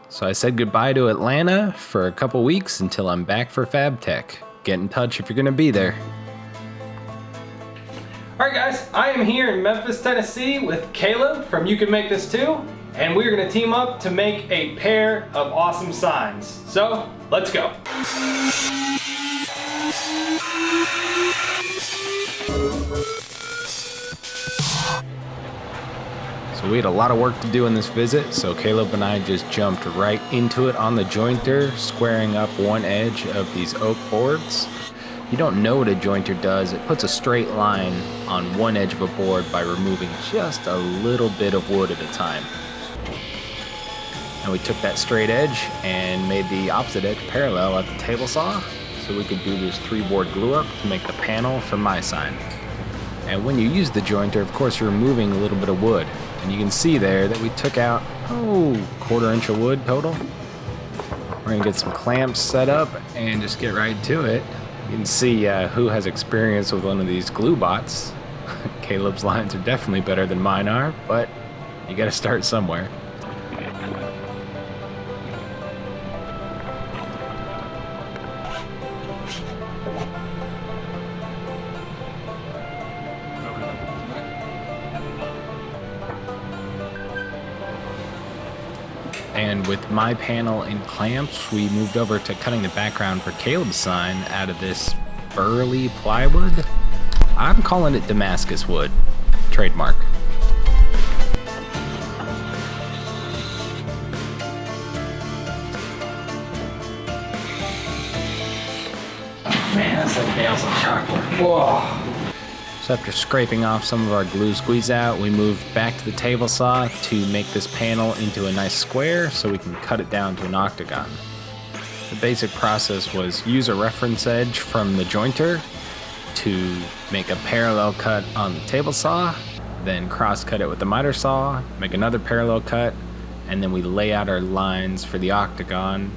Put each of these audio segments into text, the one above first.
So I said goodbye to Atlanta for a couple weeks until I'm back for Fab Tech. Get in touch if you're gonna be there. Alright guys, I am here in Memphis, Tennessee with Caleb from You Can Make This Too, and we're gonna team up to make a pair of awesome signs. So, let's go. So we had a lot of work to do in this visit, so Caleb and I just jumped right into it on the jointer, squaring up one edge of these oak boards. If you don't know what a jointer does, it puts a straight line on one edge of a board by removing just a little bit of wood at a time. And we took that straight edge and made the opposite edge parallel at the table saw, so we could do this 3-board glue up to make the panel for my sign. And when you use the jointer, of course, you're removing a little bit of wood. And you can see there that we took out, 1/4 inch of wood total. We're gonna get some clamps set up and just get right to it. You can see who has experience with one of these glue bots. Caleb's lines are definitely better than mine are, but you gotta start somewhere. And with my panel and clamps, we moved over to cutting the background for Caleb's sign out of this burly plywood. I'm calling it Damascus wood. Trademark. Oh man, that's like nails on chalkboard. Whoa. So after scraping off some of our glue squeeze out, we moved back to the table saw to make this panel into a nice square so we can cut it down to an octagon. The basic process was use a reference edge from the jointer to make a parallel cut on the table saw, then cross cut it with the miter saw, make another parallel cut, and then we lay out our lines for the octagon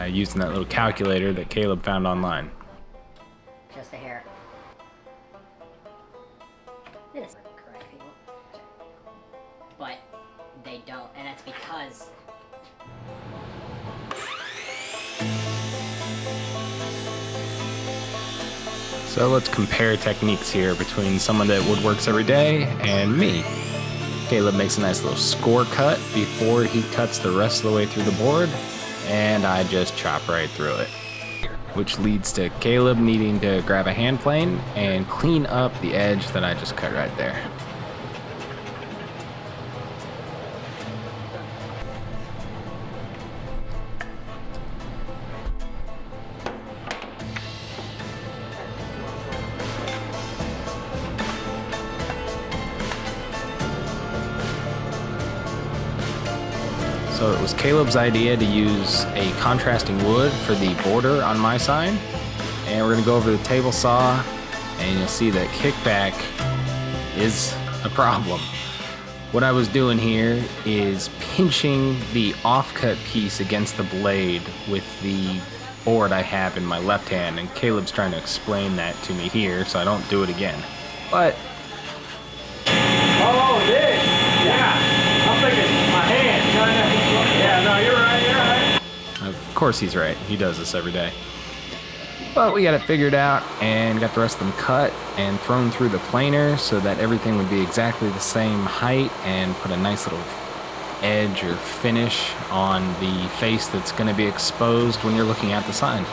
using that little calculator that Caleb found online. Just a hair. It is correct, people. But they don't, and that's because So let's compare techniques here between someone that woodworks every day and me. Caleb makes a nice little score cut before he cuts the rest of the way through the board, and I just chop right through it. Which leads to Caleb needing to grab a hand plane and clean up the edge that I just cut right there. So it was Caleb's idea to use a contrasting wood for the border on my sign. And we're gonna go over the table saw and you'll see that kickback is a problem. What I was doing here is pinching the offcut piece against the blade with the board I have in my left hand, and Caleb's trying to explain that to me here so I don't do it again. But oh, this? Yeah. I'm thinking my hand. Yeah, no, you're right. of course he's right. He does this every day. But we got it figured out and got the rest of them cut and thrown through the planer so that everything would be exactly the same height, and put a nice little edge or finish on the face that's going to be exposed when you're looking at the sign.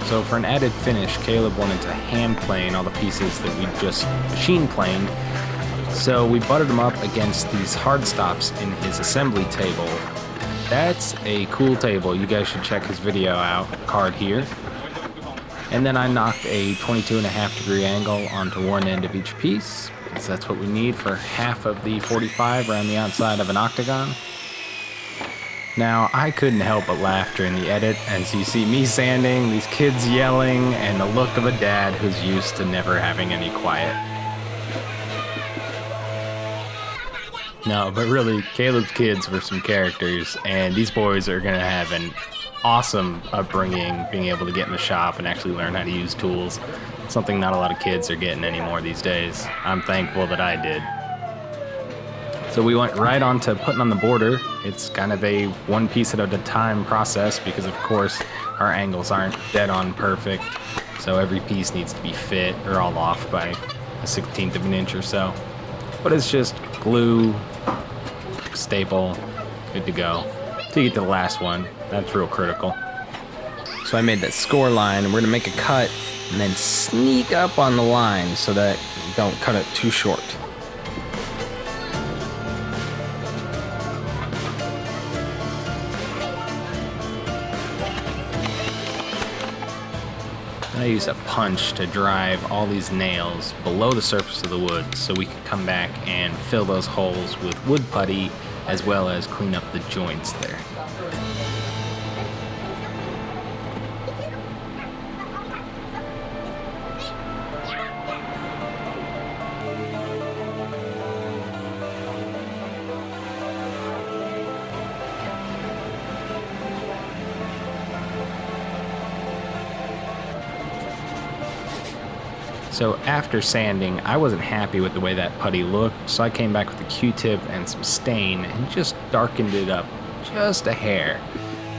So for an added finish, Caleb wanted to hand plane all the pieces that we just machine planed. So we butted them up against these hard stops in his assembly table. That's a cool table. You guys should check his video out, card here. And then I knocked a 22.5-degree angle onto one end of each piece, because that's what we need for half of the 45 around the outside of an octagon. Now, I couldn't help but laugh during the edit as you see me sanding, these kids yelling, and the look of a dad who's used to never having any quiet. No, but really, Caleb's kids were some characters, and these boys are gonna have an awesome upbringing, being able to get in the shop and actually learn how to use tools. Something not a lot of kids are getting anymore these days. I'm thankful that I did. So we went right on to putting on the border. It's kind of a one piece at a time process because of course our angles aren't dead on perfect. So every piece needs to be fit or all off by a 1/16 of an inch or so. But it's just glue, staple, good to go. Till you get to the last one, that's real critical. So I made that score line, and we're gonna make a cut and then sneak up on the line so that you don't cut it too short. I use a punch to drive all these nails below the surface of the wood so we can come back and fill those holes with wood putty as well as clean up the joints there. So after sanding, I wasn't happy with the way that putty looked, so I came back with a Q-tip and some stain and just darkened it up just a hair.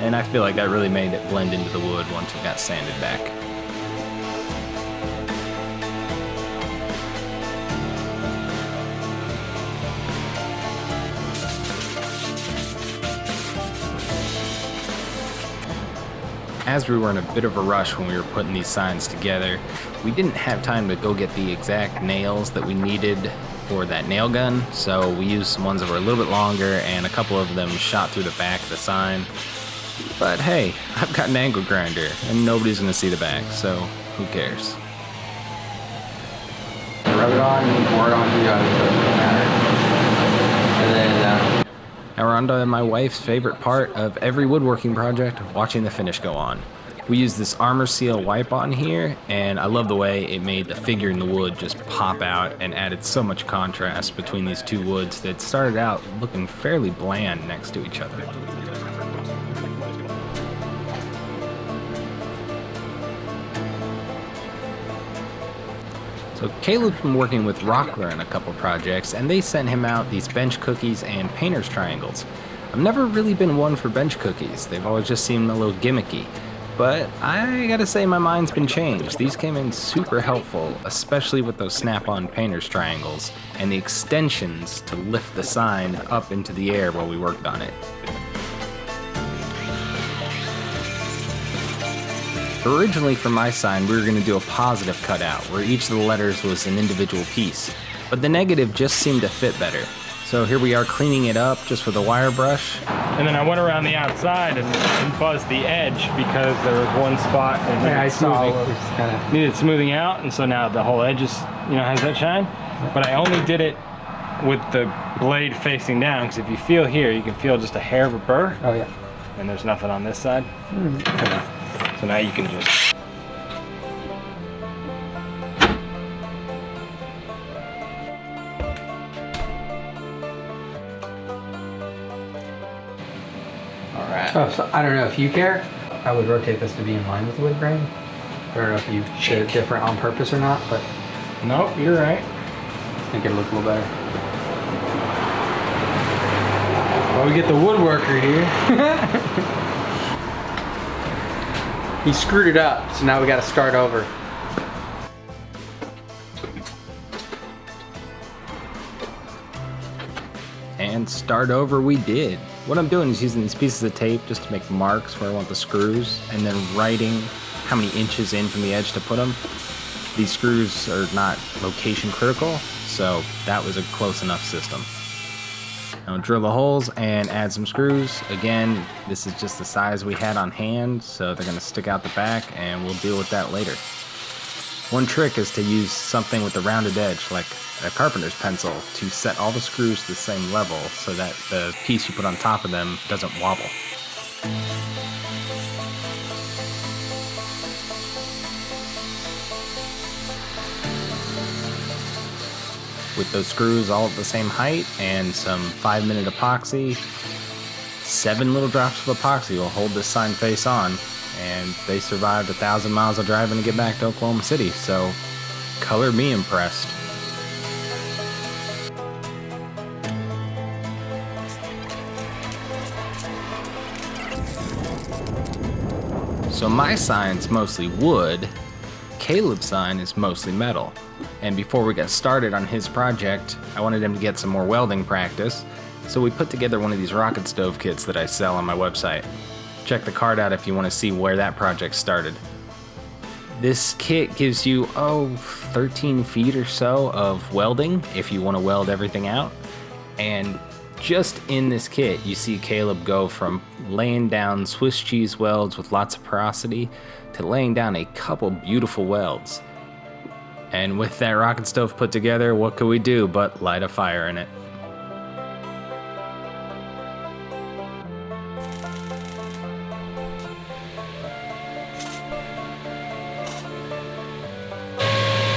And I feel like that really made it blend into the wood once it got sanded back. As we were in a bit of a rush when we were putting these signs together, we didn't have time to go get the exact nails that we needed for that nail gun, so we used some ones that were a little bit longer and a couple of them shot through the back of the sign. But hey, I've got an angle grinder and nobody's gonna see the back, so who cares? Rub it on and pour it onto the other, so it doesn't matter. And then Now we're on to my wife's favorite part of every woodworking project, watching the finish go on. We used this armor seal wipe on here, and I love the way it made the figure in the wood just pop out and added so much contrast between these two woods that started out looking fairly bland next to each other. So Caleb's been working with Rockler in a couple projects, and they sent him out these bench cookies and painter's triangles. I've never really been one for bench cookies. They've always just seemed a little gimmicky. But I gotta say my mind's been changed. These came in super helpful, especially with those snap-on painter's triangles and the extensions to lift the sign up into the air while we worked on it. Originally for my sign, we were going to do a positive cutout where each of the letters was an individual piece, but the negative just seemed to fit better. So here we are cleaning it up just with a wire brush. And then I went around the outside and buzzed the edge because there was one spot that needed smoothing out, and so now the whole edge is, has that shine. But I only did it with the blade facing down, because if you feel here, you can feel just a hair of a burr. Oh yeah. And there's nothing on this side. So now you can just... Alright. Oh, so I don't know if you care. I would rotate this to be in line with the wood grain. I don't know if you did it different on purpose or not, but... Nope, you're right. I think it'd look a little better. Well, we get the woodworker here. He screwed it up, so now we gotta start over. And start over we did. What I'm doing is using these pieces of tape just to make marks where I want the screws, and then writing how many inches in from the edge to put them. These screws are not location critical, so that was a close enough system. Now drill the holes and add some screws. Again, this is just the size we had on hand, so they're gonna stick out the back and we'll deal with that later. One trick is to use something with a rounded edge, like a carpenter's pencil, to set all the screws to the same level so that the piece you put on top of them doesn't wobble. With those screws all at the same height and some 5-minute epoxy, 7 little drops of epoxy will hold this sign face on, and they survived 1,000 miles of driving to get back to Oklahoma City, so color me impressed. So my sign's mostly wood, Caleb's sign is mostly metal. And before we got started on his project, I wanted him to get some more welding practice, so we put together one of these rocket stove kits that I sell on my website. Check the card out if you want to see where that project started. This kit gives you, 13 feet or so of welding if you want to weld everything out. And just in this kit, you see Caleb go from laying down Swiss cheese welds with lots of porosity to laying down a couple beautiful welds. And with that rocket stove put together, what could we do but light a fire in it?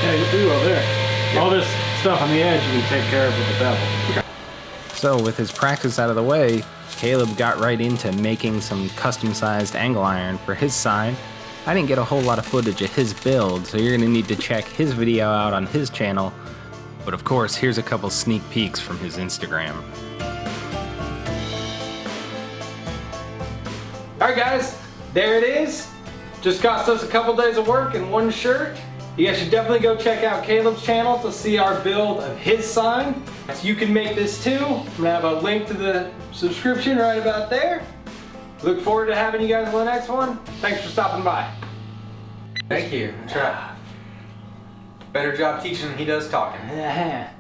Yeah, you'll do well there. All this stuff on the edge you can take care of with the bevel. Okay. So with his practice out of the way, Caleb got right into making some custom-sized angle iron for his sign. I didn't get a whole lot of footage of his build, so you're gonna need to check his video out on his channel. But of course, here's a couple sneak peeks from his Instagram. All right, guys, there it is. Just cost us a couple days of work and one shirt. You guys should definitely go check out Caleb's channel to see our build of his sign. So you can make this too. I'm gonna have a link to the subscription right about there. Look forward to having you guys on the next one. Thanks for stopping by. Thank you. Try. Better job teaching than he does talking. Yeah.